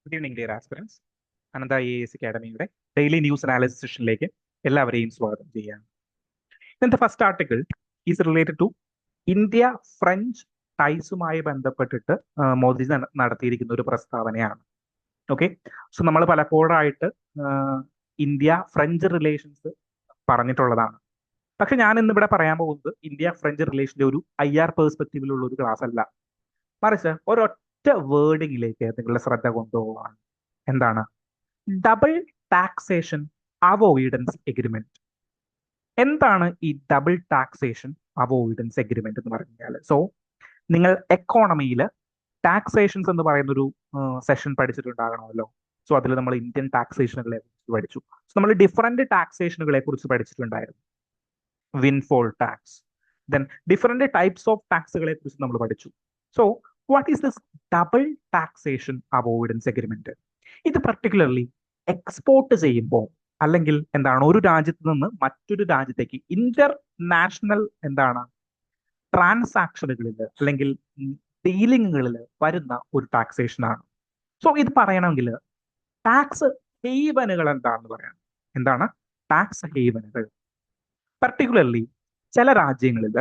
Good evening dear aspirants. Anantha IAS അക്കാഡമിയുടെ daily news analysis സെഷനിലേക്ക് എല്ലാവരെയും സ്വാഗതം ചെയ്യാം. ഇന്നത്തെ first article is related to India French ടൈസുമായി ബന്ധപ്പെട്ടിട്ട് മോദി നടത്തിയിരിക്കുന്ന ഒരു പ്രസ്താവനയാണ്. ഓക്കെ, സോ നമ്മൾ പലപ്പോഴായിട്ട് ഇന്ത്യ ഫ്രഞ്ച് റിലേഷൻസ് പറഞ്ഞിട്ടുള്ളതാണ്. പക്ഷെ ഞാൻ ഇന്നിവിടെ പറയാൻ പോകുന്നത് ഇന്ത്യ ഫ്രഞ്ച് റിലേഷന്റെ ഒരു IR പേഴ്സ്പെക്റ്റീവിലുള്ള ഒരു ക്ലാസ് അല്ല, മറിച്ച് ഒരൊറ്റ വേർഡിങ്ങിലേക്ക് നിങ്ങളുടെ ശ്രദ്ധ കൊണ്ടുപോവാണ്. എന്താണ്? Double taxation avoidance agreement. എന്താണ് ഈ ഡബിൾ ടാക്സേഷൻ അവോയ്ഡൻസ് എഗ്രിമെന്റ് എന്ന് പറഞ്ഞാൽ? സോ നിങ്ങൾ എക്കോണമിയിൽ ടാക്സേഷൻസ് എന്ന് പറയുന്ന ഒരു സെഷൻ പഠിച്ചിട്ടുണ്ടാകണമല്ലോ. സോ അതിൽ നമ്മൾ ഇന്ത്യൻ ടാക്സേഷനുകളെ കുറിച്ച് പഠിച്ചു. സോ നമ്മൾ ഡിഫറെന്റ് ടാക്സേഷനുകളെ കുറിച്ച് പഠിച്ചിട്ടുണ്ടായിരുന്നു. Windfall tax, then different types of ടാക്സുകളെ കുറിച്ച് നമ്മൾ പഠിച്ചു. So what is this double taxation avoidance agreement? ഇത് പർട്ടിക്കുലർലി എക്സ്പോർട്ട് ചെയ്യുമ്പോൾ, അല്ലെങ്കിൽ എന്താണ്, ഒരു രാജ്യത്ത് നിന്ന് മറ്റൊരു രാജ്യത്തേക്ക് ഇന്റർനാഷണൽ എന്താണ് ട്രാൻസാക്ഷനുകളിൽ അല്ലെങ്കിൽ ഡീലിങ്ങുകളിൽ വരുന്ന ഒരു ടാക്സേഷൻ ആണ്. സോ ഇത് പറയണമെങ്കിൽ ടാക്സ് ഹേവനുകൾ എന്താണെന്ന് പറയാം. എന്താണ് ടാക്സ് ഹേവനുകൾ? പർട്ടിക്കുലർലി ചില രാജ്യങ്ങളിൽ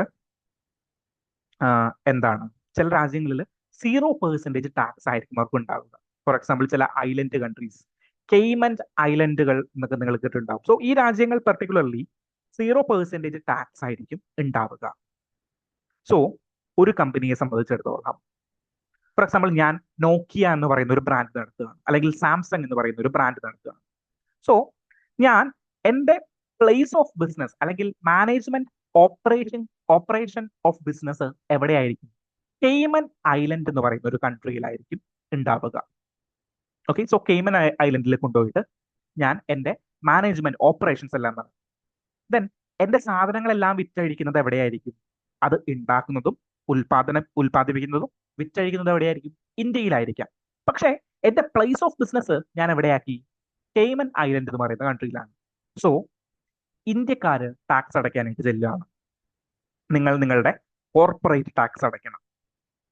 എന്താണ്, ചില രാജ്യങ്ങളിൽ 0% ടാക്സ് ആയിരിക്കും അവർക്ക് ഉണ്ടാവുക. ഫോർ എക്സാമ്പിൾ ചില ഐലൻഡ് കൺട്രീസ്, കെയ്മൻ ഐലൻഡുകൾ എന്നൊക്കെ നിങ്ങൾ കേട്ടിട്ടുണ്ടാവും. സോ ഈ രാജ്യങ്ങൾ പർട്ടിക്കുലർലി 0% ടാക്സ് ആയിരിക്കും ഉണ്ടാവുക. സോ ഒരു കമ്പനിയെ സംബന്ധിച്ചിടത്തോളം, ഫോർ എക്സാമ്പിൾ ഞാൻ നോക്കിയ എന്ന് പറയുന്ന ഒരു ബ്രാൻഡ് നടത്തുകയാണ്, അല്ലെങ്കിൽ സാംസങ് എന്ന് പറയുന്ന ഒരു ബ്രാൻഡ് നടത്തുകയാണ്. സോ ഞാൻ എൻ്റെ പ്ലേസ് ഓഫ് ബിസിനസ് അല്ലെങ്കിൽ മാനേജ്മെന്റ് ഓപ്പറേഷൻ ഓഫ് ബിസിനസ് എവിടെയായിരിക്കും? കെയ്മൻ ഐലൻഡ് എന്ന് പറയുന്ന ഒരു കൺട്രിയിലായിരിക്കും ഉണ്ടാവുക. ഓക്കെ, സോ കെയ്മൻ ഐലൻഡിൽ കൊണ്ടുപോയിട്ട് ഞാൻ എൻ്റെ മാനേജ്മെന്റ് ഓപ്പറേഷൻസ് എല്ലാം നടത്തും. ദെൻ എൻ്റെ സാധനങ്ങളെല്ലാം വിറ്റഴിക്കുന്നത് എവിടെയായിരിക്കും? അത് ഉണ്ടാക്കുന്നതും ഉൽപ്പാദിപ്പിക്കുന്നതും വിറ്റഴിക്കുന്നതും എവിടെയായിരിക്കും? ഇന്ത്യയിലായിരിക്കാം. പക്ഷേ എൻ്റെ പ്ലേസ് ഓഫ് ബിസിനസ് ഞാൻ എവിടെയാക്കി? കെയ്മൻ ഐലൻഡ് എന്ന് പറയുന്ന കൺട്രിയിലാണ്. സോ ഇന്ത്യക്കാര് ടാക്സ് അടയ്ക്കാനായിട്ട് ചെല്ലുകയാണ്. നിങ്ങൾ നിങ്ങളുടെ കോർപ്പറേറ്റ് ടാക്സ് അടയ്ക്കണം.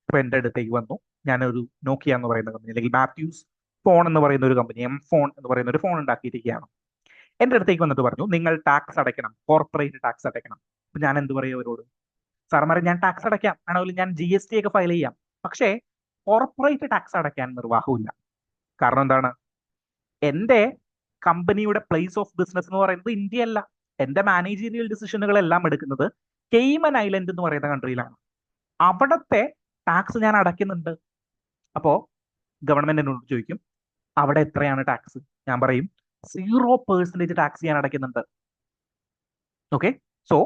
ഇപ്പൊ എൻ്റെ അടുത്തേക്ക് വന്നു, ഞാനൊരു നോക്കിയ എന്ന് പറയുന്ന കമ്പനി, അല്ലെങ്കിൽ മാത്യൂസ് ഫോൺ എന്ന് പറയുന്ന ഒരു കമ്പനി, ഫോൺ എന്ന് പറയുന്ന ഒരു ഫോൺ ഉണ്ടാക്കിയിരിക്കുകയാണ്. എൻ്റെ അടുത്തേക്ക് വന്നിട്ട് പറഞ്ഞു, നിങ്ങൾ ടാക്സ് അടയ്ക്കണം, കോർപ്പറേറ്റ് ടാക്സ് അടയ്ക്കണം. അപ്പൊ ഞാൻ എന്ത് പറയും അവരോട്? സാർമാരെ, ഞാൻ ടാക്സ് അടയ്ക്കാം, ആണെങ്കിൽ ഞാൻ GST ഒക്കെ ഫയൽ ചെയ്യാം, പക്ഷേ കോർപ്പറേറ്റ് ടാക്സ് അടയ്ക്കാൻ നിർവാഹമില്ല. കാരണം എന്താണ്? എൻ്റെ കമ്പനിയുടെ പ്ലേസ് ഓഫ് ബിസിനസ് എന്ന് പറയുന്നത് ഇന്ത്യ അല്ല. എൻ്റെ മാനേജീരിയൽ ഡിസിഷനുകളെല്ലാം എടുക്കുന്നത് കെയ്മൻ ഐലൻഡ് എന്ന് പറയുന്ന കൺട്രിയിലാണ്. അവിടത്തെ ടാക്സ് ഞാൻ അടയ്ക്കുന്നുണ്ട്. അപ്പോ ഗവൺമെന്റ് എന്നോട് ചോദിക്കും, അവിടെ എത്രയാണ് ടാക്സ്? ഞാൻ പറയും 0% ടാക്സ് ഞാൻ അടയ്ക്കുന്നുണ്ട്. Okay, so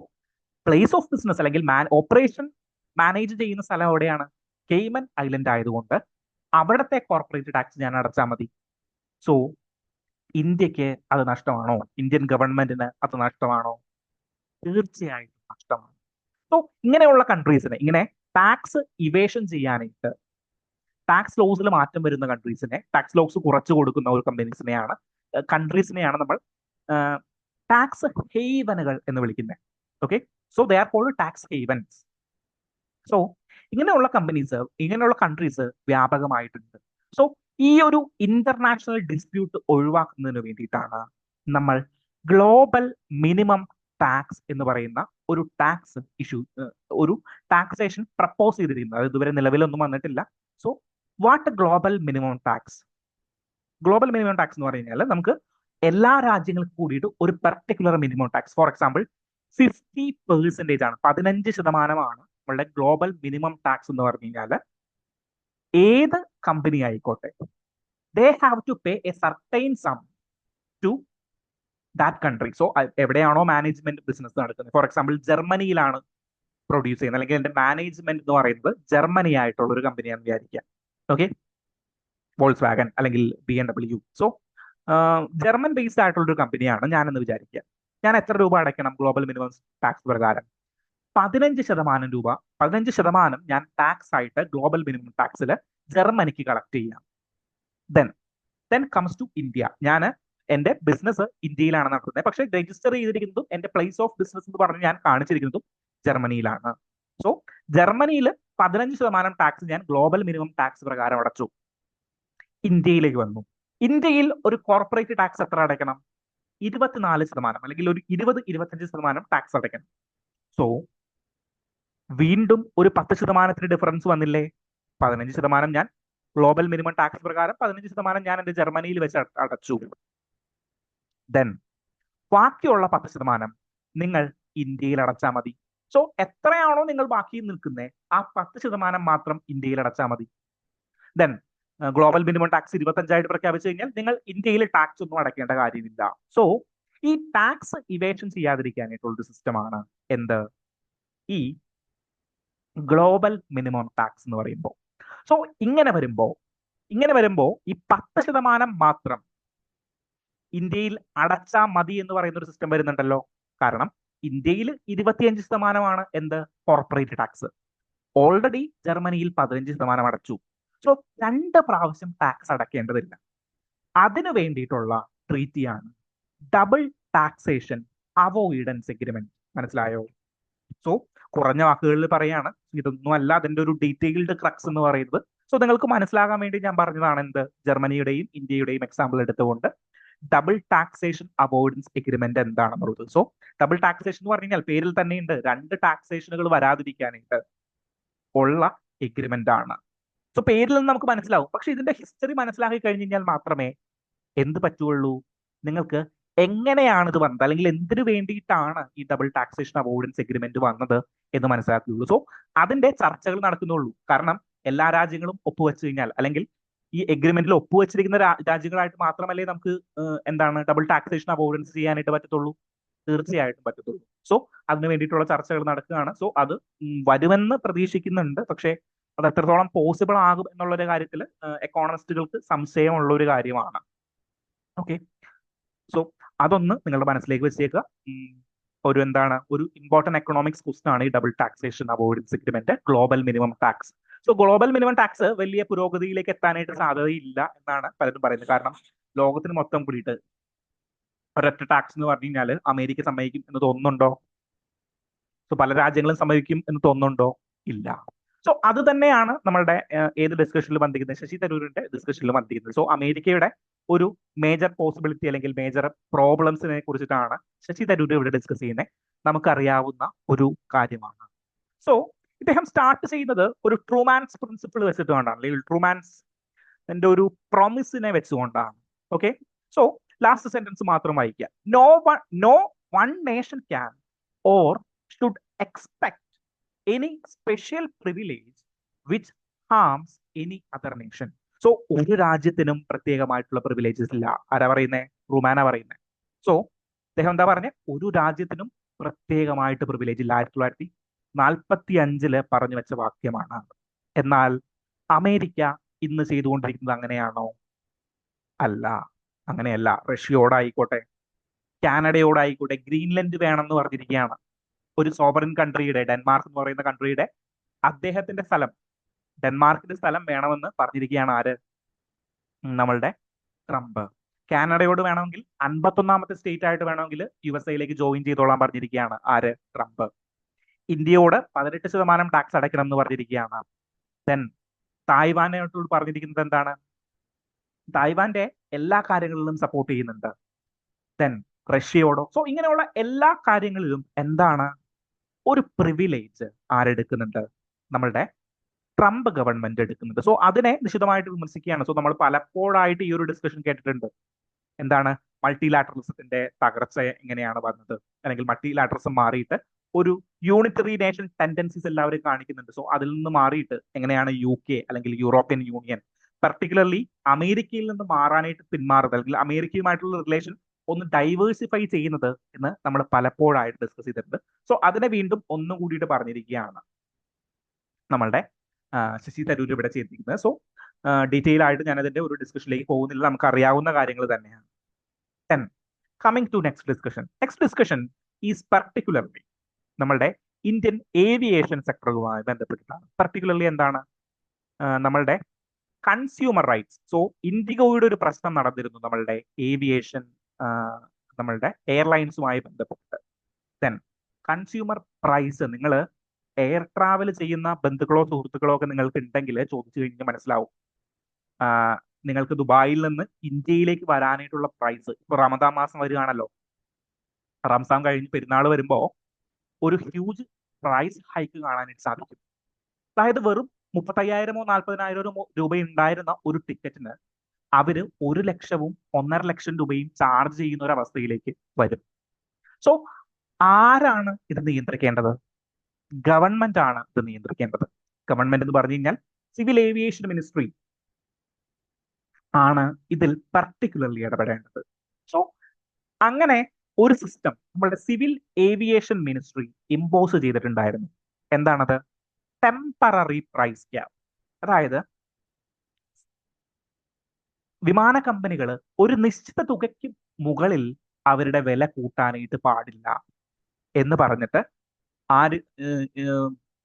place of business അല്ലെങ്കിൽ ഓപ്പറേഷൻ മാനേജ് ചെയ്യുന്ന സ്ഥലം എവിടെയാണ്? കെയ്മൻ ഐലൻഡ് ആയതുകൊണ്ട് അവിടത്തെ കോർപ്പറേറ്റ് ടാക്സ് ഞാൻ അടച്ചാൽ മതി. സോ ഇന്ത്യക്ക് അത് നഷ്ടമാണോ? ഇന്ത്യൻ ഗവൺമെന്റിന് അത് നഷ്ടമാണോ? തീർച്ചയായിട്ടും നഷ്ടമാണ്. സോ ഇങ്ങനെയുള്ള കൺട്രീസിനെ, ഇങ്ങനെ ടാക്സ് ഇവേഷൻ ചെയ്യാനായിട്ട് ടാക്സ് ലോസിൽ മാറ്റം വരുന്ന കൺട്രീസിനെ, ടാക്സ് ലോസ് കുറച്ചു കൊടുക്കുന്ന ഒരു കൺട്രീസിനെയാണ് നമ്മൾ ടാക്സ് ഹേവനുകൾ എന്ന് വിളിക്കുന്നത്. Okay, so they are called tax havens. So ഇങ്ങനെയുള്ള കൺട്രീസ് വ്യാപകമായിട്ടുണ്ട്. സോ ഈ ഒരു ഇന്റർനാഷണൽ ഡിസ്പ്യൂട്ട് ഒഴിവാക്കുന്നതിന് വേണ്ടിയിട്ടാണ് നമ്മൾ ഗ്ലോബൽ മിനിമം ടാക്സ് എന്ന് പറയുന്ന ഒരു ടാക്സേഷൻ പ്രപ്പോസ് ചെയ്തിരിക്കുന്നത്. അത് ഇതുവരെ നിലവിലൊന്നും വന്നിട്ടില്ല. So what global minimum tax? Global minimum tax എന്ന് പറഞ്ഞു കഴിഞ്ഞാൽ നമുക്ക് എല്ലാ രാജ്യങ്ങൾക്കും കൂടിയിട്ട് ഒരു particular minimum tax, for example 50% ആണ്, 15% നമ്മളുടെ ഗ്ലോബൽ മിനിമം ടാക്സ് എന്ന് പറഞ്ഞു കഴിഞ്ഞാൽ ഏത് കമ്പനി ആയിക്കോട്ടെ, they have to pay a certain sum to that country. So എവിടെയാണോ മാനേജ്മെന്റ് ബിസിനസ് നടക്കുന്നത്, ഫോർ എക്സാമ്പിൾ ജർമ്മനിയിലാണ് പ്രൊഡ്യൂസ് ചെയ്യുന്നത്, അല്ലെങ്കിൽ എന്റെ മാനേജ്മെന്റ് എന്ന് പറയുന്നത് ജർമ്മനി ആയിട്ടുള്ള ഒരു കമ്പനിയാണെന്ന് വിചാരിക്കാം. ഓക്കെ, വോൾസ് വാഗൻ അല്ലെങ്കിൽ BMW. സോ ജർമ്മൻ ബേസ്ഡ് ആയിട്ടുള്ള ഒരു കമ്പനിയാണ് ഞാനെന്ന് വിചാരിക്കുക. ഞാൻ എത്ര രൂപ അടയ്ക്കണം ഗ്ലോബൽ മിനിമം ടാക്സ് പ്രകാരം? 15% ഞാൻ ടാക്സ് ആയിട്ട് ഗ്ലോബൽ മിനിമം ടാക്സിൽ ജർമ്മനിക്ക് കളക്ട് ചെയ്യാം. Then comes to India. ഞാൻ എന്റെ ബിസിനസ് ഇന്ത്യയിലാണ് നടത്തുന്നത്, പക്ഷെ രജിസ്റ്റർ ചെയ്തിരിക്കുന്നതും എന്റെ പ്ലേസ് ഓഫ് ബിസിനസ് എന്ന് പറഞ്ഞ് ഞാൻ കാണിച്ചിരിക്കുന്നതും ജർമ്മനിയിലാണ്. സോ ജർമ്മനിയിൽ 15% ടാക്സ് ഞാൻ ഗ്ലോബൽ മിനിമം ടാക്സ് പ്രകാരം അടച്ചു. ഇന്ത്യയിലേക്ക് വന്നു. ഇന്ത്യയിൽ ഒരു കോർപ്പറേറ്റ് ടാക്സ് എത്ര അടയ്ക്കണം? 24% അല്ലെങ്കിൽ ഒരു 20-25% ടാക്സ് അടയ്ക്കണം. സോ വീണ്ടും ഒരു 10% ഡിഫറൻസ് വന്നില്ലേ? 15% ഞാൻ ഗ്ലോബൽ മിനിമം ടാക്സ് പ്രകാരം 15% ഞാൻ എന്റെ ജർമ്മനിയിൽ വെച്ച് അടച്ചു. ദെൻ ബാക്കിയുള്ള 10% നിങ്ങൾ ഇന്ത്യയിൽ അടച്ചാൽ മതി. സോ എത്രയാണോ നിങ്ങൾ ബാക്കി നിൽക്കുന്നത് ആ 10% മാത്രം ഇന്ത്യയിൽ അടച്ചാൽ മതി. ദെൻ ഗ്ലോബൽ മിനിമം ടാക്സ് 25 പ്രഖ്യാപിച്ചു കഴിഞ്ഞാൽ നിങ്ങൾ ഇന്ത്യയിൽ ടാക്സ് ഒന്നും അടയ്ക്കേണ്ട കാര്യമില്ല. സോ ഈ ടാക്സ് ഇവേഷൻ ചെയ്യാതിരിക്കാനായിട്ടുള്ള ഒരു സിസ്റ്റമാണ് എന്ത്? ഈ ഗ്ലോബൽ മിനിമം ടാക്സ് എന്ന് പറയുമ്പോൾ. സോ ഇങ്ങനെ വരുമ്പോ ഈ 10% മാത്രം ഇന്ത്യയിൽ അടച്ചാ മതി എന്ന് പറയുന്ന ഒരു സിസ്റ്റം വരുന്നുണ്ടല്ലോ. കാരണം ഇന്ത്യയിൽ 25% എന്ത്? Corporate tax. ഓൾറെഡി ജർമ്മനിയിൽ 15% അടച്ചു. സോ 2 പ്രാവശ്യം ടാക്സ് അടയ്ക്കേണ്ടതില്ല. അതിനു വേണ്ടിയിട്ടുള്ള ട്രീറ്റിയാണ് ഡബിൾ ടാക്സേഷൻ അവോയ്ഡൻസ് എഗ്രിമെന്റ്. മനസ്സിലായോ? സോ കുറഞ്ഞ വാക്കുകളിൽ പറയാണ്, ഇതൊന്നും അല്ല അതിന്റെ ഒരു ഡീറ്റെയിൽഡ് ക്രക്സ് എന്ന് പറയുന്നത്. സോ നിങ്ങൾക്ക് മനസ്സിലാകാൻ വേണ്ടി ഞാൻ പറഞ്ഞതാണ് എന്ത്? ജർമ്മനിയുടെയും ഇന്ത്യയുടെയും എക്സാമ്പിൾ എടുത്തുകൊണ്ട് ഡബിൾ ടാക്സേഷൻ അവോയ്ഡൻസ് എഗ്രിമെന്റ് എന്താണെന്നുള്ളത്. സോ ഡബിൾ ടാക്സേഷൻ എന്ന് പറഞ്ഞു കഴിഞ്ഞാൽ പേരിൽ തന്നെയുണ്ട്, 2 ടാക്സേഷനുകൾ വരാതിരിക്കാനായിട്ട് ഉള്ള എഗ്രിമെന്റ് ആണ്. സോ പേരിൽ നിന്ന് നമുക്ക് മനസ്സിലാവും. പക്ഷെ ഇതിന്റെ ഹിസ്റ്ററി മനസ്സിലാക്കി കഴിഞ്ഞ് കഴിഞ്ഞാൽ മാത്രമേ എന്ത് പറ്റുള്ളൂ, നിങ്ങൾക്ക് എങ്ങനെയാണ് ഇത് വന്നത് അല്ലെങ്കിൽ എന്തിനു വേണ്ടിയിട്ടാണ് ഈ ഡബിൾ ടാക്സേഷൻ അവോയ്ഡൻസ് എഗ്രിമെന്റ് വന്നത് എന്ന് മനസ്സിലാക്കുകയുള്ളൂ. സോ അതിന്റെ ചർച്ചകൾ നടക്കുന്നുള്ളൂ. കാരണം എല്ലാ രാജ്യങ്ങളും ഒപ്പുവെച്ച് കഴിഞ്ഞാൽ അല്ലെങ്കിൽ ഈ എഗ്രിമെന്റിൽ ഒപ്പുവെച്ചിരിക്കുന്ന രാജ്യങ്ങളായിട്ട് മാത്രമല്ലേ നമുക്ക് എന്താണ് ഡബിൾ ടാക്സേഷൻ അവോയ്ഡൻസ് ചെയ്യാനായിട്ട് പറ്റത്തുള്ളൂ? തീർച്ചയായിട്ടും പറ്റത്തുള്ളൂ. സോ അതിന് വേണ്ടിയിട്ടുള്ള ചർച്ചകൾ നടക്കുകയാണ്. സോ അത് വരുമെന്ന് പ്രതീക്ഷിക്കുന്നുണ്ട്. പക്ഷേ അത് എത്രത്തോളം പോസിബിൾ ആകും എന്നുള്ളൊരു കാര്യത്തിൽ എക്കോണമിസ്റ്റുകൾക്ക് സംശയമുള്ള ഒരു കാര്യമാണ്. ഓക്കെ, സോ അതൊന്ന് നിങ്ങളുടെ മനസ്സിലേക്ക് വെച്ചേക്കുക. ഒരു ഇമ്പോർട്ടന്റ് എക്കണോമിക്സ് ക്വസ്റ്റൻ ആണ് ഈ double taxation avoidance agreement, global minimum tax. So global minimum tax വലിയ പുരോഗതിയിലേക്ക് എത്താനായിട്ട് സാധ്യതയില്ല എന്നാണ് പലരും പറയുന്നത്. കാരണം ലോകത്തിന് മൊത്തം കൂടിയിട്ട് ഒരൊറ്റ ടാക്സ് എന്ന് പറഞ്ഞു കഴിഞ്ഞാൽ അമേരിക്ക സമ്മതിക്കും എന്ന് തോന്നുന്നുണ്ടോ? സോ പല രാജ്യങ്ങളും സമ്മതിക്കും എന്ന് തോന്നുന്നുണ്ടോ? ഇല്ല. സോ അത് തന്നെയാണ് നമ്മളുടെ ഏത് ഡിസ്കഷനിൽ വന്നിരിക്കുന്നത്, ശശി തരൂരിന്റെ ഡിസ്കഷനിൽ വന്നിരിക്കുന്നത്. സോ അമേരിക്കയുടെ ഒരു മേജർ പോസിബിലിറ്റി അല്ലെങ്കിൽ മേജർ പ്രോബ്ലംസിനെ കുറിച്ചിട്ടാണ് ശശി തരൂർ ഇവിടെ ഡിസ്കസ് ചെയ്യുന്നത്. നമുക്കറിയാവുന്ന ഒരു കാര്യമാണ്. സോ ഇദ്ദേഹം സ്റ്റാർട്ട് ചെയ്യുന്നത് ഒരു ട്രൂമാൻസ് പ്രിൻസിപ്പിൾ വെച്ചിട്ടുകൊണ്ടാണ്, അല്ലെങ്കിൽ ട്രൂമാൻസ് ഒരു പ്രോമിസിനെ വെച്ചുകൊണ്ടാണ്. ഓക്കെ, സോ ലാസ്റ്റ് സെന്റൻസ് മാത്രം വായിക്കുക. No one nation can or should expect any special privilege which harms any other nation. So ഒരു രാജ്യത്തിനും പ്രത്യേകമായിട്ടുള്ള പ്രിവിലേജസ് ഇല്ല. ആരാ പറയുന്നേ? ട്രൂമാനാ പറയുന്നത്. സോ അദ്ദേഹം എന്താ പറഞ്ഞ? ഒരു രാജ്യത്തിനും പ്രത്യേകമായിട്ട് പ്രിവിലേജ് ഇല്ല. 1945 പറഞ്ഞു വെച്ച വാക്യമാണ്. എന്നാൽ അമേരിക്ക ഇന്ന് ചെയ്തുകൊണ്ടിരിക്കുന്നത് അങ്ങനെയാണോ? അല്ല, അങ്ങനെയല്ല. റഷ്യയോടായിക്കോട്ടെ, കാനഡയോടായിക്കോട്ടെ, ഗ്രീൻലൻഡ് വേണമെന്ന് പറഞ്ഞിരിക്കുകയാണ്. ഒരു സോവറിൻ കൺട്രിയുടെ, ഡെൻമാർക്ക് എന്ന് പറയുന്ന കൺട്രിയുടെ അദ്ദേഹത്തിന്റെ സ്ഥലം, ഡെൻമാർക്കിന്റെ സ്ഥലം വേണമെന്ന് പറഞ്ഞിരിക്കുകയാണ് ആര്? നമ്മളുടെ ട്രംപ്. കാനഡയോട് വേണമെങ്കിൽ 51ാമത്തെ സ്റ്റേറ്റ് ആയിട്ട് വേണമെങ്കിൽ USA ജോയിൻ ചെയ്തോളാൻ പറഞ്ഞിരിക്കുകയാണ് ആര്? ട്രംപ്. ഇന്ത്യയോട് 18% ടാക്സ് അടയ്ക്കണം എന്ന് പറഞ്ഞിരിക്കുകയാണ്. ദെൻ തായ്വാനോട് പറഞ്ഞിരിക്കുന്നത് എന്താണ്? തായ്വാന്റെ എല്ലാ കാര്യങ്ങളിലും സപ്പോർട്ട് ചെയ്യുന്നുണ്ട്. ദെൻ റഷ്യയോടോ? സോ ഇങ്ങനെയുള്ള എല്ലാ കാര്യങ്ങളിലും എന്താണ്? ഒരു പ്രിവിലേജ് ആരെടുക്കുന്നുണ്ട്? നമ്മളുടെ ട്രംപ് ഗവൺമെന്റ് എടുക്കുന്നുണ്ട്. സോ അതിനെ നിശിതമായിട്ട് വിമർശിക്കുകയാണ്. സോ നമ്മൾ പലപ്പോഴായിട്ട് ഈ ഒരു ഡിസ്കഷൻ കേട്ടിട്ടുണ്ട്. എന്താണ്? മൾട്ടിലാറ്ററലിസത്തിന്റെ തകർച്ച എങ്ങനെയാണ് വന്നത്, അല്ലെങ്കിൽ മൾട്ടിലാറ്ററലിസം മാറിയിട്ട് ഒരു യൂണിറ്ററി നേഷൻ ടെൻഡൻസീസ് എല്ലാവരും കാണിക്കുന്നുണ്ട്. സോ അതിൽ നിന്ന് മാറിയിട്ട് എങ്ങനെയാണ് UK അല്ലെങ്കിൽ യൂറോപ്യൻ യൂണിയൻ പർട്ടിക്കുലർലി അമേരിക്കയിൽ നിന്ന് മാറാനായിട്ട് പിന്മാറുന്നത്, അല്ലെങ്കിൽ അമേരിക്കയുമായിട്ടുള്ള റിലേഷൻ ഒന്ന് ഡൈവേഴ്സിഫൈ ചെയ്യുന്നത് എന്ന് നമ്മൾ പലപ്പോഴായിട്ട് ഡിസ്കസ് ചെയ്തിട്ടുണ്ട്. സോ അതിനെ വീണ്ടും ഒന്നും കൂടിയിട്ട് പറഞ്ഞിരിക്കുകയാണ് നമ്മളുടെ ശശി തരൂർ ഇവിടെ ചെയ്തിരിക്കുന്നത്. സോ ഡീറ്റെയിൽ ആയിട്ട് ഞാൻ അതിന്റെ ഒരു ഡിസ്കഷനിലേക്ക് പോകുന്നില്ല, നമുക്ക് അറിയാവുന്ന കാര്യങ്ങൾ തന്നെയാണ്. Then coming to next discussion is particularly നമ്മളുടെ ഇന്ത്യൻ ഏവിയേഷൻ സെക്ടറുമായി ബന്ധപ്പെട്ടിട്ടാണ്. പർട്ടിക്കുലർലി എന്താണ്? നമ്മളുടെ കൺസ്യൂമർ റൈറ്റ്സ്. സോ ഇൻഡിഗോയുടെ ഒരു പ്രശ്നം നടന്നിരുന്നു നമ്മളുടെ ഏവിയേഷൻ, നമ്മളുടെ എയർലൈൻസുമായി ബന്ധപ്പെട്ട്. ദെൻ കൺസ്യൂമർ പ്രൈസ്, നിങ്ങൾ എയർ ട്രാവൽ ചെയ്യുന്ന ബന്ധുക്കളോ സുഹൃത്തുക്കളോ ഒക്കെ നിങ്ങൾക്ക് ഉണ്ടെങ്കിൽ ചോദിച്ചു കഴിഞ്ഞാൽ മനസ്സിലാവും. നിങ്ങൾക്ക് ദുബായിൽ നിന്ന് ഇന്ത്യയിലേക്ക് വരാനായിട്ടുള്ള പ്രൈസ് ഇപ്പൊ റമദാൻ മാസം വരികയാണല്ലോ, റംസാൻ കഴിഞ്ഞ് പെരുന്നാൾ വരുമ്പോ ഒരു ഹ്യൂജ് പ്രൈസ് ഹൈക്ക് കാണാനായിട്ട് സാധിക്കും. അതായത് വെറും 35,000 40,000 രൂപ ഉണ്ടായിരുന്ന ഒരു ടിക്കറ്റിന് അവര് 1 ലക്ഷവും 1.5 ലക്ഷം രൂപയും ചാർജ് ചെയ്യുന്ന ഒരു അവസ്ഥയിലേക്ക് വരും. സോ ആരാണ് ഇത് നിയന്ത്രിക്കേണ്ടത്? ഗവൺമെന്റ് ആണ് ഇത് നിയന്ത്രിക്കേണ്ടത്. ഗവൺമെന്റ് എന്ന് പറഞ്ഞു കഴിഞ്ഞാൽ സിവിൽ ഏവിയേഷൻ മിനിസ്ട്രി ആണ് ഇതിൽ പർട്ടിക്കുലർലി ഇടപെടേണ്ടത്. സോ അങ്ങനെ ഒരു സിസ്റ്റം നമ്മളുടെ സിവിൽ ഏവിയേഷൻ മിനിസ്ട്രി ഇമ്പോസ് ചെയ്തിട്ടുണ്ടായിരുന്നു. എന്താണത്? Temporary price cap. അതായത് വിമാന കമ്പനികൾ ഒരു നിശ്ചിത തുകയ്ക്ക് മുകളിൽ അവരുടെ വില കൂട്ടാനായിട്ട് പാടില്ല എന്ന് പറഞ്ഞിട്ട് ആര്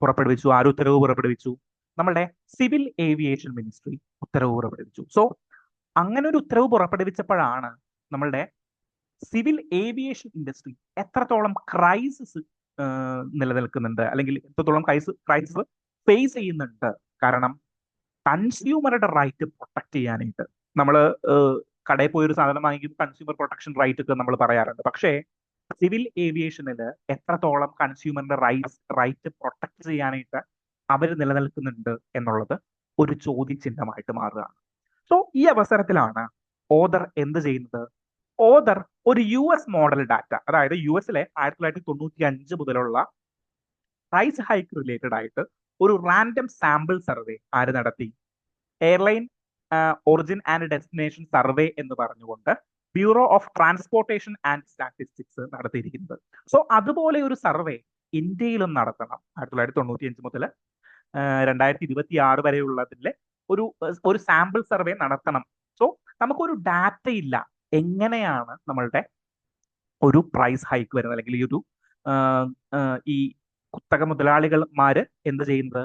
പുറപ്പെടുവിച്ചു? ആര് ഉത്തരവ് പുറപ്പെടുവിച്ചു? നമ്മളുടെ സിവിൽ ഏവിയേഷൻ മിനിസ്ട്രി ഉത്തരവ് പുറപ്പെടുവിച്ചു. സോ അങ്ങനെ ഒരു ഉത്തരവ് പുറപ്പെടുവിച്ചപ്പോഴാണ് നമ്മളുടെ സിവിൽ ഏവിയേഷൻ ഇൻഡസ്ട്രി എത്രത്തോളം ക്രൈസിസ് നിലനിൽക്കുന്നുണ്ട്, അല്ലെങ്കിൽ എത്രത്തോളം ക്രൈസിസ് ഫേസ് ചെയ്യുന്നുണ്ട്. കാരണം കൺസ്യൂമറുടെ റൈറ്റ് പ്രൊട്ടക്ട് ചെയ്യാനായിട്ട് നമ്മൾ കടയിൽ പോയി ഒരു സാധനം വാങ്ങിക്കും, കൺസ്യൂമർ പ്രൊട്ടക്ഷൻ റൈറ്റ് ഒക്കെ നമ്മൾ പറയാറുണ്ട്. പക്ഷേ സിവിൽ ഏവിയേഷനിൽ എത്രത്തോളം കൺസ്യൂമറിന്റെ റൈറ്റ് പ്രൊട്ടക്ട് ചെയ്യാനായിട്ട് അവർ നിലനിൽക്കുന്നുണ്ട് എന്നുള്ളത് ഒരു ചോദ്യചിഹ്നമായിട്ട് മാറുകയാണ്. സോ ഈ അവസരത്തിലാണ് ഓദർ എന്ത് ചെയ്യുന്നത്? ഓദർ ഒരു US മോഡൽ ഡാറ്റ, അതായത് US-ലെ 1995 മുതലുള്ള പ്രൈസ് ഹൈക്ക് റിലേറ്റഡ് ആയിട്ട് ഒരു റാൻഡം സാമ്പിൾ സർവേ ആര് നടത്തി? Airline origin and destination survey എന്ന് പറഞ്ഞുകൊണ്ട് bureau of transportation and statistics നടത്തിയിരിക്കുന്നത്. സോ അതുപോലെ ഒരു സർവേ ഇന്ത്യയിലും നടത്തണം. 1995 മുതൽ 2026 വരെയുള്ളതിലെ ഒരു സാമ്പിൾ സർവേ നടത്തണം. സോ നമുക്കൊരു ഡാറ്റ ഇല്ല എങ്ങനെയാണ് നമ്മളുടെ ഒരു പ്രൈസ് ഹൈക്ക് വരുന്നത്, അല്ലെങ്കിൽ ഈ കുത്തക മുതലാളികൾമാര് എന്ത് ചെയ്യുന്നത്?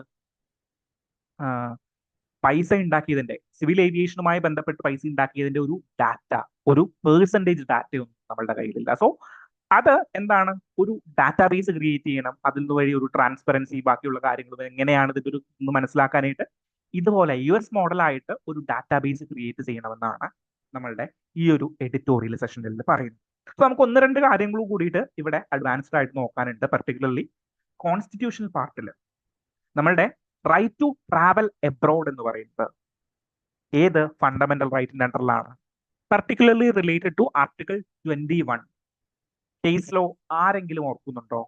പൈസ ഉണ്ടാക്കിയതിന്റെ, സിവിൽ ഏവിയേഷനുമായി ബന്ധപ്പെട്ട് പൈസ ഉണ്ടാക്കിയതിന്റെ ഒരു ഡാറ്റ, ഒരു പേഴ്സൻറ്റേജ് ഡാറ്റയൊന്നും നമ്മളുടെ കയ്യിലില്ല. സോ അത് എന്താണ്? ഒരു ഡാറ്റാബേസ് ക്രിയേറ്റ് ചെയ്യണം. അതിൽ വഴി ഒരു ട്രാൻസ്പെറൻസി, ബാക്കിയുള്ള കാര്യങ്ങൾ എങ്ങനെയാണ് ഇതിന്റെ ഒന്ന് മനസ്സിലാക്കാനായിട്ട് ഇതുപോലെ US മോഡലായിട്ട് ഒരു ഡാറ്റാബേസ് ക്രിയേറ്റ് ചെയ്യണമെന്നാണ് നമ്മളുടെ ഈ ഒരു എഡിറ്റോറിയൽ സെഷനിൽ പറയുന്നത്. സോ നമുക്ക് 1-2 കാര്യങ്ങൾ കൂടിയിട്ട് ഇവിടെ അഡ്വാൻസ്ഡ് ആയിട്ട് നോക്കാനുണ്ട്. പർട്ടിക്കുലർലി കോൺസ്റ്റിറ്റ്യൂഷണൽ പാർട്ടിൽ നമ്മളുടെ റൈറ്റ് ടു ട്രാവൽ എബ്രോഡ് എന്ന് പറയുന്നത് ഏത് ഫണ്ടമെന്റൽ റൈറ്റിന്റെ അണ്ടറിലാണ്? Particularly related to article 21 case law. ആരെങ്കിലും ഓർക്കുന്നുണ്ടോ?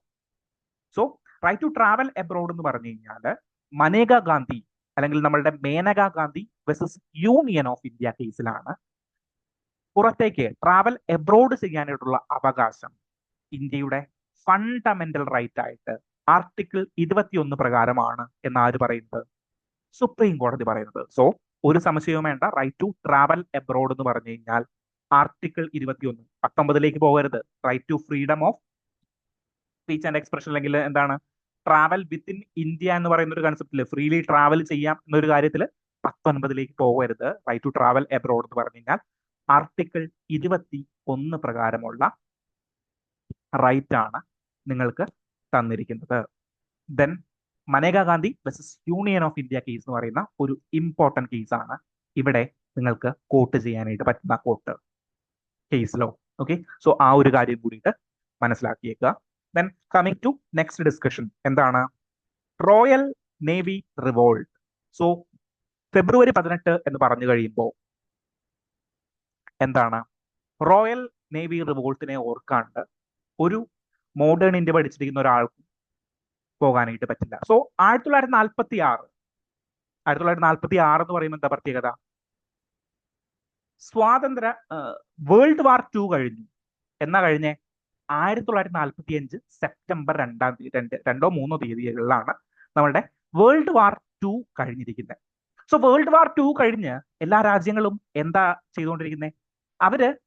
So right to travel abroad എന്ന് പറഞ്ഞു കഴിഞ്ഞാൽ മനേക ഗാന്ധി അല്ലെങ്കിൽ നമ്മളുടെ Maneka Gandhi versus union of India കേസിലാണ് പുറത്തേക്ക് ട്രാവൽ എബ്രോഡ് ചെയ്യാനായിട്ടുള്ള അവകാശം ഇന്ത്യയുടെ ഫണ്ടമെന്റൽ റൈറ്റ് ആയിട്ട് ആർട്ടിക്കിൾ 21 പ്രകാരമാണ് എന്ന് ആര് പറയുന്നത്? സുപ്രീം കോടതി പറയുന്നത്. സോ ഒരു സംശയവും വേണ്ട, റൈറ്റ് ടു ട്രാവൽ എബ്രോഡ് എന്ന് പറഞ്ഞു കഴിഞ്ഞാൽ ആർട്ടിക്കിൾ 21, 19 പോകരുത്. Right to freedom of speech and expression, അല്ലെങ്കിൽ എന്താണ് ട്രാവൽ വിത്തിൻ ഇന്ത്യ എന്ന് പറയുന്ന ഒരു കൺസെപ്റ്റില് ഫ്രീലി ട്രാവൽ ചെയ്യാം എന്നൊരു കാര്യത്തിൽ 19 പോകരുത്. റൈറ്റ് ടു ട്രാവൽ എബ്രോഡ് എന്ന് പറഞ്ഞു കഴിഞ്ഞാൽ ആർട്ടിക്കിൾ 21 പ്രകാരമുള്ള റൈറ്റ് ആണ് നിങ്ങൾക്ക് തന്നിരിക്കുന്നത്. Then Maneka Gandhi versus union of India case എന്ന് പറയുന്ന ഒരു ഇമ്പോർട്ടന്റ് കേസാണ് ഇവിടെ നിങ്ങൾക്ക് കോട്ട് ചെയ്യാനായിട്ട് പറ്റുന്ന quote case law. Okay, so ആ ഒരു കാര്യം കൂടിയിട്ട് മനസ്സിലാക്കിയേക്കുക. Then coming to next discussion, എന്താണ്? Royal navy revolt. So February 18 എന്ന് പറഞ്ഞു കഴിയുമ്പോൾ എന്താണ്? റോയൽ നേവി റിവോൾട്ടിനെ ഓർക്കാണ്ട് ഒരു മോഡേൺ ഇന്ത്യ പഠിച്ചിരിക്കുന്ന ഒരാൾക്കും പോകാനായിട്ട് പറ്റില്ല. സോ 1946 എന്ന് പറയുമ്പോൾ എന്താ പ്രത്യേകത? സ്വാതന്ത്ര്യ വേൾഡ് വാർ 2 കഴിഞ്ഞു. എന്നാ കഴിഞ്ഞേ? 1945 സെപ്റ്റംബർ 2-ാം തീയതി, 2-ഓ 3-ഓ തീയതികളിലാണ് നമ്മളുടെ വേൾഡ് വാർ 2 കഴിഞ്ഞിരിക്കുന്നത്. സോ വേൾഡ് വാർ 2 കഴിഞ്ഞ് എല്ലാ രാജ്യങ്ങളും എന്താ ചെയ്തുകൊണ്ടിരിക്കുന്നത്?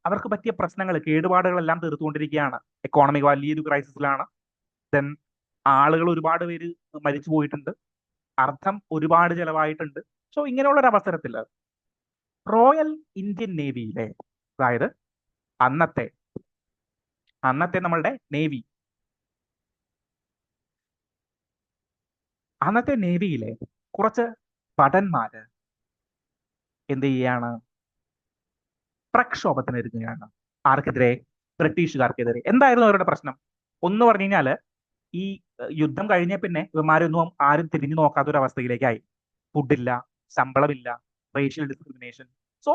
അവർക്ക് പറ്റിയ പ്രശ്നങ്ങൾ, കേടുപാടുകളെല്ലാം തീർത്തുകൊണ്ടിരിക്കുകയാണ്. എക്കോണമി വലിയൊരു ക്രൈസിസിലാണ്. ദെൻ ആളുകൾ ഒരുപാട് പേര് മരിച്ചു പോയിട്ടുണ്ട്, അർത്ഥം ഒരുപാട് ചെലവായിട്ടുണ്ട്. സോ ഇങ്ങനെയുള്ള ഒരു അവസരത്തിൽ റോയൽ ഇന്ത്യൻ നേവിയിലെ, അതായത് അന്നത്തെ നമ്മളുടെ അന്നത്തെ നേവിയിലെ കുറച്ച് ഭടന്മാര് എന്ത് ചെയ്യാണ്? പ്രക്ഷോഭത്തിനൊരുങ്ങുകയാണ്. ആർക്കെതിരെ? ബ്രിട്ടീഷുകാർക്കെതിരെ. എന്തായിരുന്നു അവരുടെ പ്രശ്നം? ഒന്ന് പറഞ്ഞു കഴിഞ്ഞാല് ഈ യുദ്ധം കഴിഞ്ഞ പിന്നെ ഇവന്മാരൊന്നും ആരും തിരിഞ്ഞു നോക്കാത്ത ഒരു അവസ്ഥയിലേക്കായി. ഫുഡില്ല, ശമ്പളമില്ല, റേഷ്യൽ ഡിസ്ക്രിമിനേഷൻ. സോ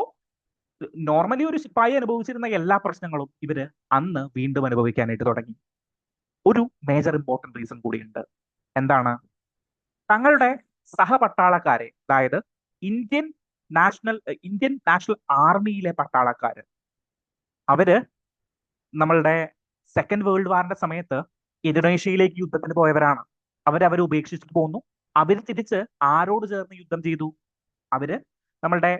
നോർമലി ഒരു സിപ്പായി അനുഭവിച്ചിരുന്ന എല്ലാ പ്രശ്നങ്ങളും ഇവര് അന്ന് വീണ്ടും അനുഭവിക്കാനായിട്ട് തുടങ്ങി. ഒരു മേജർ ഇമ്പോർട്ടന്റ് റീസൺ കൂടിയുണ്ട്. എന്താണ്? തങ്ങളുടെ സഹപട്ടാളക്കാരെ, അതായത് ഇന്ത്യൻ ഇന്ത്യൻ നാഷണൽ ആർമിയിലെ പട്ടാളക്കാര്, അവര് നമ്മളുടെ സെക്കൻഡ് വേൾഡ് വാറിന്റെ സമയത്ത് ഇന്തോനേഷ്യയിലേക്ക് യുദ്ധത്തിന് പോയവരാണ്. അവരെ ഉപേക്ഷിച്ചിട്ട് പോന്നു. അവർ തിരിച്ച് ആരോട് ചേർന്ന് യുദ്ധം ചെയ്തു? അവര് നമ്മളുടെ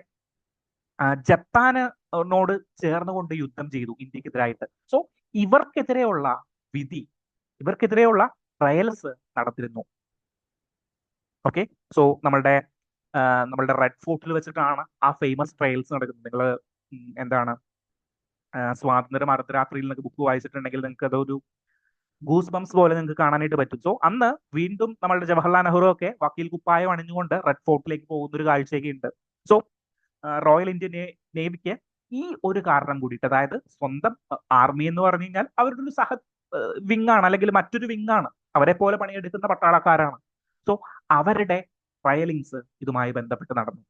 ജപ്പാനോട് ചേർന്നുകൊണ്ട് യുദ്ധം ചെയ്തു ഇന്ത്യക്കെതിരായിട്ട്. സോ ഇവർക്കെതിരെയുള്ള വിധി, ഇവർക്കെതിരെയുള്ള ട്രയൽസ് നടത്തിരുന്നു. ഓക്കെ, സോ നമ്മളുടെ റെഡ് ഫോർട്ടിൽ വെച്ചിട്ടാണ് ആ ഫേമസ് ട്രയൽസ് നടക്കുന്നത്. നിങ്ങൾ എന്താണ് സ്വാതന്ത്ര്യം അർദ്ധരാത്രിയിൽ നിങ്ങൾക്ക് ബുക്ക് വായിച്ചിട്ടുണ്ടെങ്കിൽ നിങ്ങൾക്ക് അതൊരു ഗൂസ് ബംസ് പോലെ നിങ്ങൾക്ക് കാണാനായിട്ട് പറ്റും. സോ അന്ന് വീണ്ടും നമ്മളുടെ ജവഹർലാൽ നെഹ്റു ഒക്കെ വക്കീൽ കുപ്പായം അണിഞ്ഞുകൊണ്ട് റെഡ് ഫോർട്ടിലേക്ക് പോകുന്ന ഒരു കാഴ്ചയൊക്കെ ഉണ്ട്. സോ റോയൽ ഇന്ത്യൻ നേവിക്ക് ഈ ഒരു കാരണം കൂടിയിട്ട്, അതായത് സ്വന്തം ആർമി എന്ന് പറഞ്ഞു കഴിഞ്ഞാൽ അവരുടെ ഒരു വിങ് ആണ്, അല്ലെങ്കിൽ മറ്റൊരു വിങ് ആണ്, അവരെ പോലെ പണിയെടുക്കുന്ന പട്ടാളക്കാരാണ്. സോ അവരുടെ ട്രയലിങ്സ് ഇതുമായി ബന്ധപ്പെട്ട് നടന്നു.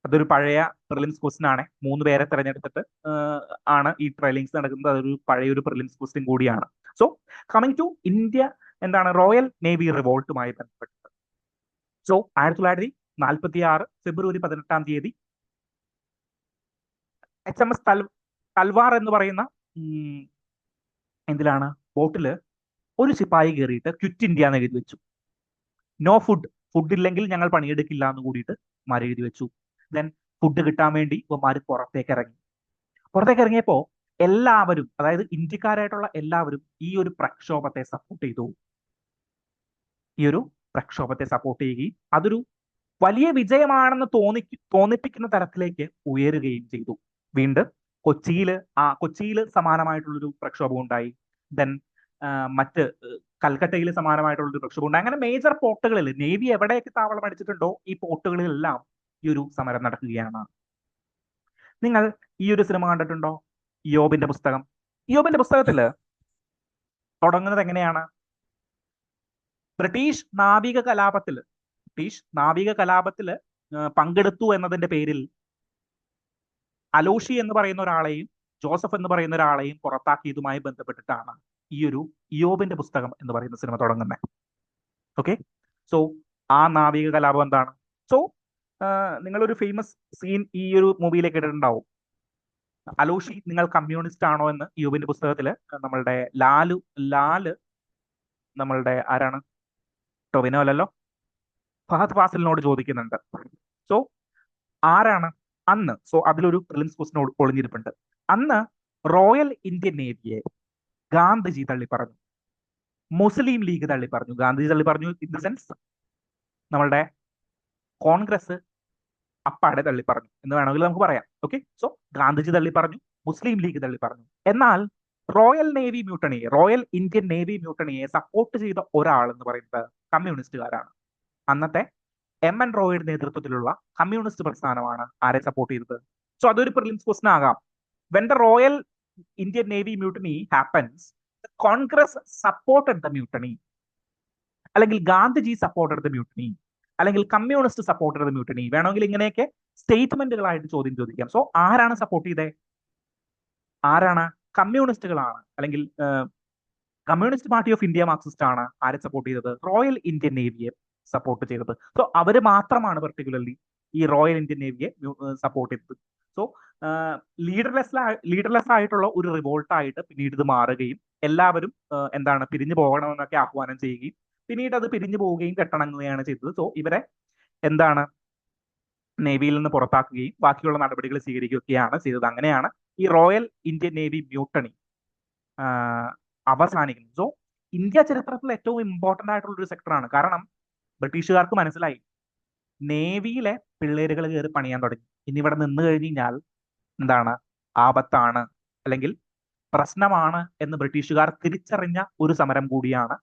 അതൊരു പഴയ പ്രിലിംസ് ക്വസ്റ്റ്യൻ ആണ്. 3 പേരെ തെരഞ്ഞെടുത്തിട്ട് ആണ് ഈ ട്രയലിങ്സ് നടക്കുന്നത്. അതൊരു പഴയൊരു പ്രിലിംസ് ക്വസ്റ്റ്യൻ കൂടിയാണ്. സോ കമ്മിങ് ടു ഇന്ത്യ, എന്താണ് റോയൽ നേവി റിവോൾട്ടുമായി ബന്ധപ്പെട്ടത്. സോ 1946 ഫെബ്രുവരി 18 HMS തൽവാർ എന്ന് പറയുന്ന എന്തിലാണ് ബോട്ടില് ഒരു സിപ്പായി കയറിയിട്ട് ക്വിറ്റ് ഇന്ത്യ എന്ന് എഴുതി വെച്ചു. നോ ഫുഡ് ഇല്ലെങ്കിൽ ഞങ്ങൾ പണിയെടുക്കില്ല എന്ന് കൂടിയിട്ട് മാര് എഴുതി വെച്ചു. ദെൻ ഫുഡ് കിട്ടാൻ വേണ്ടി ഇവന്മാര് പുറത്തേക്ക് ഇറങ്ങിയപ്പോ എല്ലാവരും, അതായത് ഇന്ത്യക്കാരായിട്ടുള്ള എല്ലാവരും ഈ ഒരു പ്രക്ഷോഭത്തെ സപ്പോർട്ട് ചെയ്തു. ചെയ്യുകയും അതൊരു വലിയ വിജയമാണെന്ന് തോന്നിപ്പിക്കുന്ന തരത്തിലേക്ക് ഉയരുകയും ചെയ്തു. വീണ്ടും കൊച്ചിയിൽ സമാനമായിട്ടുള്ളൊരു പ്രക്ഷോഭം ഉണ്ടായി. ദെൻ മറ്റ് കൽക്കട്ടയിൽ സമാനമായിട്ടുള്ളൊരു പ്രക്ഷോഭം ഉണ്ടായി. അങ്ങനെ മേജർ പോർട്ടുകളിൽ നേവി എവിടെയൊക്കെ താവളം അടിച്ചിട്ടുണ്ടോ ഈ പോർട്ടുകളിലെല്ലാം ഈ ഒരു സമരം നടക്കുകയാണ്. നിങ്ങൾ ഈ ഒരു സിനിമ കണ്ടിട്ടുണ്ടോ? യോബിന്റെ പുസ്തകം. യോബിന്റെ പുസ്തകത്തില് തുടങ്ങുന്നത് എങ്ങനെയാണ്? ബ്രിട്ടീഷ് നാവിക കലാപത്തില് പങ്കെടുത്തു എന്നതിന്റെ പേരിൽ അലോഷി എന്ന് പറയുന്ന ഒരാളെയും ജോസഫ് എന്ന് പറയുന്ന ഒരാളെയും പുറത്താക്കിയതുമായി ബന്ധപ്പെട്ടിട്ടാണ് ഈ ഒരു യോബിന്റെ പുസ്തകം എന്ന് പറയുന്ന സിനിമ തുടങ്ങുന്നത്. ഓക്കെ, സോ ആ നാവിക കലാപം എന്താണ്? സോ നിങ്ങളൊരു ഫേമസ് സീൻ ഈ ഒരു മൂവിയിലേക്ക് ഇട്ടിട്ടുണ്ടാവും. അലോഷി, നിങ്ങൾ കമ്മ്യൂണിസ്റ്റ് ആണോ എന്ന് യോബിന്റെ പുസ്തകത്തില് നമ്മളുടെ ലാല് നമ്മളുടെ ആരാണ്, ടൊവിനോ അല്ലല്ലോ, ഫഹദ് ഫാസിലിനോട് ചോദിക്കുന്നുണ്ട്. സോ ആരാണ് അന്ന്? സോ അതിലൊരു പ്രിലിംസ് ക്വസ്റ്റ്യൻ ഒളിഞ്ഞിരിപ്പുണ്ട്. അന്ന് റോയൽ ഇന്ത്യൻ നേവിയെ ഗാന്ധിജി തള്ളി പറഞ്ഞു, മുസ്ലിം ലീഗ് തള്ളി പറഞ്ഞു. ഗാന്ധിജി തള്ളി പറഞ്ഞു ഇൻ ദ സെൻസ് നമ്മളുടെ കോൺഗ്രസ് അപ്പാടെ തള്ളി പറഞ്ഞു എന്ന് വേണമെങ്കിൽ നമുക്ക് പറയാം. ഓക്കെ, സോ ഗാന്ധിജി തള്ളി പറഞ്ഞു, മുസ്ലിം ലീഗ് തള്ളി പറഞ്ഞു. എന്നാൽ റോയൽ ഇന്ത്യൻ നേവി മ്യൂട്ടണിയെ സപ്പോർട്ട് ചെയ്ത ഒരാൾ എന്ന് പറയുന്നത് കമ്മ്യൂണിസ്റ്റുകാരാണ്. അന്നത്തെ MN റോയുടെ നേതൃത്വത്തിലുള്ള കമ്മ്യൂണിസ്റ്റ് പ്രസ്ഥാനമാണ് ആരെ സപ്പോർട്ട് ചെയ്തത്. സോ അതൊരു പ്രിലിംസ് ക്വസ്റ്റ്യൻ ആകാം. When the royal Indian navy mutiny happens, Congress supported the mutiny, അല്ലെങ്കിൽ ഗാന്ധിജി സപ്പോർട്ടഡ് ദ മ്യൂട്ടണി, അല്ലെങ്കിൽ കമ്മ്യൂണിസ്റ്റ് സപ്പോർട്ടഡ് ദ മ്യൂട്ടണി. വേണമെങ്കിൽ ഇങ്ങനെയൊക്കെ സ്റ്റേറ്റ്മെന്റുകളായിട്ട് ചോദ്യം ചോദിക്കാം. സോ ആരാണ് സപ്പോർട്ട് ചെയ്തേ? ആരാണ്? കമ്മ്യൂണിസ്റ്റുകളാണ്, അല്ലെങ്കിൽ communist party of India Marxist ആണ് ആരെ സപ്പോർട്ട് ചെയ്തത്? റോയൽ ഇന്ത്യൻ നേവിയെ സപ്പോർട്ട് ചെയ്തത്. സോ അവര് മാത്രമാണ് പെർട്ടിക്കുലർലി ഈ റോയൽ ഇന്ത്യൻ നേവിയെ സപ്പോർട്ട് ചെയ്തത്. സോ ലീഡർലെസ് ആയിട്ടുള്ള ഒരു റിവോൾട്ടായിട്ട് പിന്നീട് ഇത് മാറുകയും എല്ലാവരും എന്താണ് പിരിഞ്ഞു പോകണമെന്നൊക്കെ ആഹ്വാനം ചെയ്യുകയും പിന്നീട് അത് പിരിഞ്ഞു പോവുകയും കെട്ടണങ്ങുകയാണ് ചെയ്തത്. സോ ഇവരെ എന്താണ് നേവിയിൽ നിന്ന് പുറത്താക്കുകയും ബാക്കിയുള്ള നടപടികൾ സ്വീകരിക്കുകയൊക്കെയാണ് ചെയ്തത്. അങ്ങനെയാണ് ഈ റോയൽ ഇന്ത്യൻ നേവി മ്യൂട്ടണി അവസാനിക്കുന്നത്. സോ ഇന്ത്യ ചരിത്രത്തിൽ ഏറ്റവും ഇമ്പോർട്ടന്റ് ആയിട്ടുള്ള ഒരു സെക്ടറാണ്. കാരണം ബ്രിട്ടീഷുകാർക്ക് മനസ്സിലായി നേവിയിലെ പിള്ളേരുകൾ കയറി പണിയാൻ തുടങ്ങി. ഇനി ഇവിടെ നിന്ന് കഴിഞ്ഞ് കഴിഞ്ഞാൽ എന്താണ് ആപത്താണ്, അല്ലെങ്കിൽ പ്രശ്നമാണ് എന്ന് ബ്രിട്ടീഷുകാർ തിരിച്ചറിഞ്ഞ ഒരു സമരം കൂടിയാണ്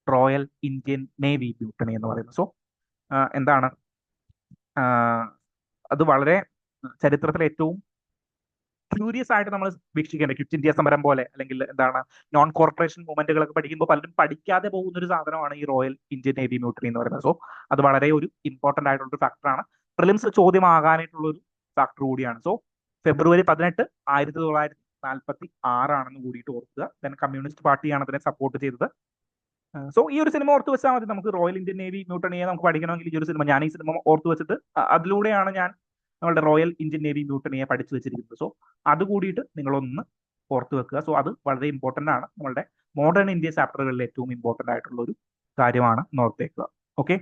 റോയൽ ഇന്ത്യൻ നേവി മ്യൂട്ടണി എന്ന് പറയുന്നത്. സോ എന്താണ് അത് വളരെ ചരിത്രത്തിലെ ഏറ്റവും ക്യൂരിയസ് ആയിട്ട് നമ്മൾ വീക്ഷിക്കേണ്ടത്. ക്വിറ്റ് ഇന്ത്യ സമരം പോലെ അല്ലെങ്കിൽ എന്താണ് നോൺ കോർപ്പറേഷൻ മൂവ്മെന്റുകളൊക്കെ പഠിക്കുമ്പോൾ പലരും പഠിക്കാതെ പോകുന്ന ഒരു സാധനമാണ് ഈ റോയൽ ഇന്ത്യൻ നേവി മ്യൂട്ടണി എന്ന് പറയുന്നത്. സോ അത് വളരെ ഒരു ഇമ്പോർട്ടന്റ് ആയിട്ടുള്ള ഒരു ഫാക്ടറാണ്. പ്രിലിംസ് ചോദ്യമാകാനായിട്ടുള്ള ഒരു ഫാക്ടർ കൂടിയാണ്. സോ ഫെബ്രുവരി 18 1946 കൂടിയിട്ട് ഓർക്കുക. ദെൻ കമ്മ്യൂണിസ്റ്റ് പാർട്ടിയാണ് അതിനെ സപ്പോർട്ട് ചെയ്തത്. സോ ഈ ഒരു സിനിമ ഓർത്ത് വെച്ചാൽ മതി. നമുക്ക് റോയൽ ഇന്ത്യൻ നേവി മ്യൂട്ടണിയെ നമുക്ക് പഠിക്കണമെങ്കിൽ ഈ ഒരു സിനിമ, ഞാൻ ഈ സിനിമ ഓർത്ത് വെച്ചിട്ട് അതിലൂടെയാണ് ഞാൻ നമ്മളുടെ റോയൽ ഇന്ത്യൻ നേവി മ്യൂട്ടണിയെ പഠിച്ചു വെച്ചിരിക്കുന്നത്. സോ അത് കൂടിയിട്ട് നിങ്ങളൊന്ന് ഓർത്ത് വെക്കുക. സോ അത് വളരെ ഇമ്പോർട്ടന്റ് ആണ്. നമ്മളുടെ മോഡേൺ ഇന്ത്യ ചാപ്റ്ററുകളിൽ ഏറ്റവും ഇമ്പോർട്ടന്റ് ആയിട്ടുള്ള ഒരു കാര്യമാണ് എന്ന് ഓർത്തേക്കുക. ഓക്കെ.